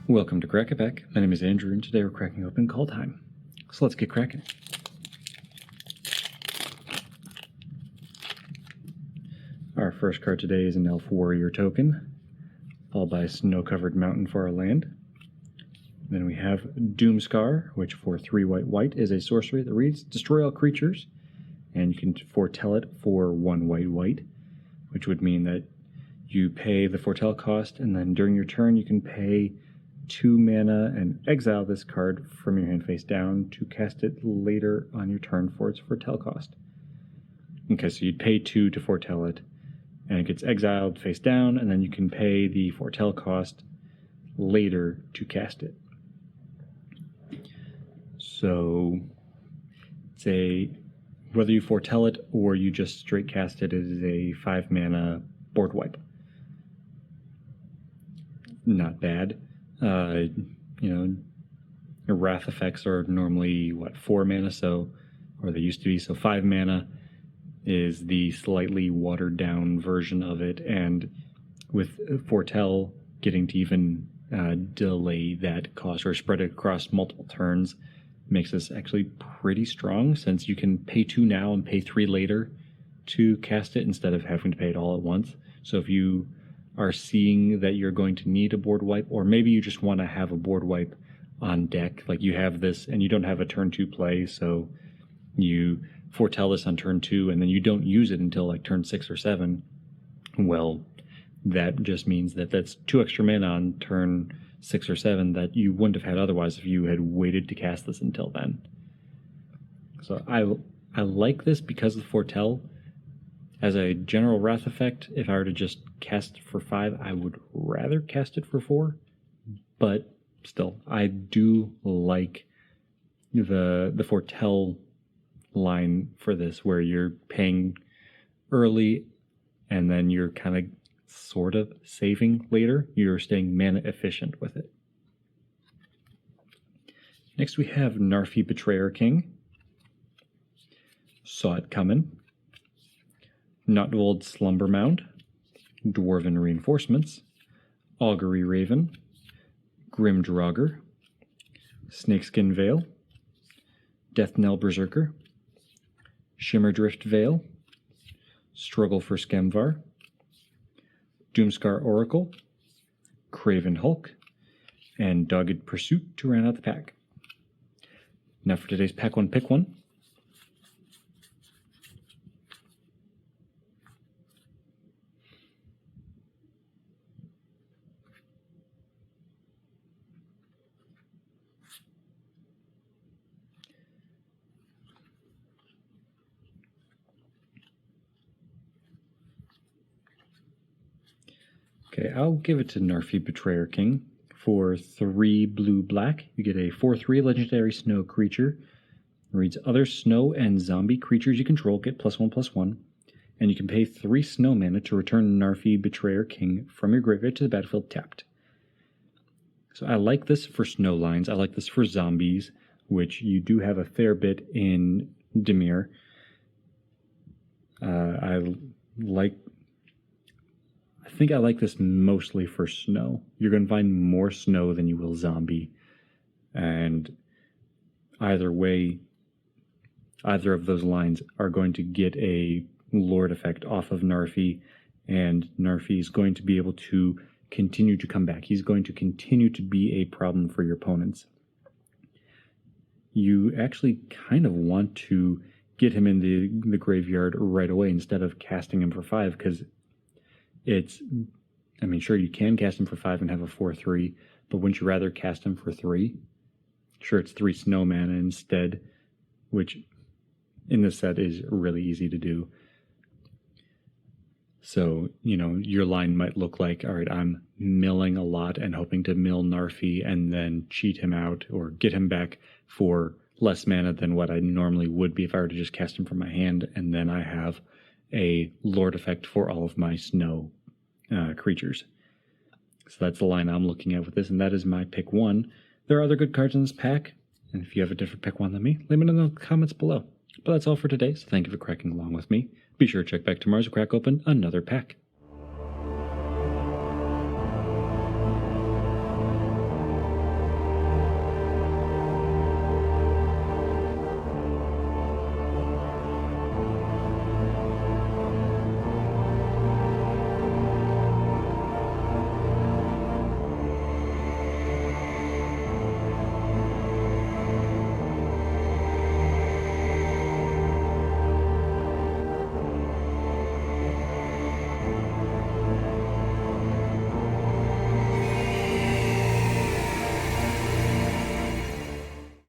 Welcome to Crack It Back. My name is Andrew, and today we're cracking open Kaldheim. So let's get cracking. Our first card today is an Elf Warrior token, followed by a snow-covered mountain for our land. Then we have Doomscar, which for 3 white is a sorcery that reads, destroy all creatures, and you can foretell it for 1 white, which would mean that you pay the foretell cost, and then during your turn you can pay 2 mana and exile this card from your hand face down to cast it later on your turn for its foretell cost. Okay, so you'd pay 2 to foretell it, and it gets exiled face down, and then you can pay the foretell cost later to cast it. So, whether you foretell it or you just straight cast it, it is a 5 mana board wipe. Not bad. Wrath effects are normally, 4 mana, or they used to be, so 5 mana is the slightly watered down version of it, and with foretell getting to even delay that cost or spread it across multiple turns makes this actually pretty strong, since you can pay 2 now and pay 3 later to cast it instead of having to pay it all at once. So if you are seeing that you're going to need a board wipe, or maybe you just want to have a board wipe on deck, like you have this and you don't have a turn 2 play, so you foretell this on turn 2 and then you don't use it until like turn 6 or 7, well, that just means that that's 2 extra mana on turn 6 or 7 that you wouldn't have had otherwise if you had waited to cast this until then. So I like this because of the foretell. As a general wrath effect, if I were to just cast for 5, I would rather cast it for 4. But still, I do like the foretell line for this, where you're paying early and then you're kind of sort of saving later. You're staying mana efficient with it. Next we have Narfi Betrayer King. Saw it coming. Notvold Slumber Mound, Dwarven Reinforcements, Augury Raven, Grim Draugr, Snakeskin Veil, Deathnell Berserker, Shimmerdrift Veil, Struggle for Skemvar, Doomscar Oracle, Craven Hulk, and Dogged Pursuit to round out the pack. Now for today's Pack 1 Pick 1. Okay, I'll give it to Narfi Betrayer King. For 3 blue-black, you get a 4/3 legendary snow creature. It reads, other snow and zombie creatures you control get +1/+1, and you can pay 3 snow mana to return Narfi Betrayer King from your graveyard to the battlefield tapped. So I like this for snow lines. I like this for zombies, which you do have a fair bit in Dimir. I think I like this mostly for snow. You're going to find more snow than you will zombie. And either way, either of those lines are going to get a Lord effect off of Narfi, and Narfi is going to be able to continue to come back. He's going to continue to be a problem for your opponents. You actually kind of want to get him in the graveyard right away instead of casting him for 5, because sure, you can cast him for 5 and have a 4/3, but wouldn't you rather cast him for 3? Sure, it's 3 snow mana instead, which in this set is really easy to do. So, your line might look like, all right, I'm milling a lot and hoping to mill Narfi and then cheat him out or get him back for less mana than what I normally would be if I were to just cast him from my hand, and then I have a Lord effect for all of my snow creatures. So that's the line I'm looking at with this, and that is my pick 1. There are other good cards in this pack, and if you have a different pick 1 than me, leave it in the comments below. But that's all for today, so thank you for cracking along with me. Be sure to check back tomorrow to crack open another pack.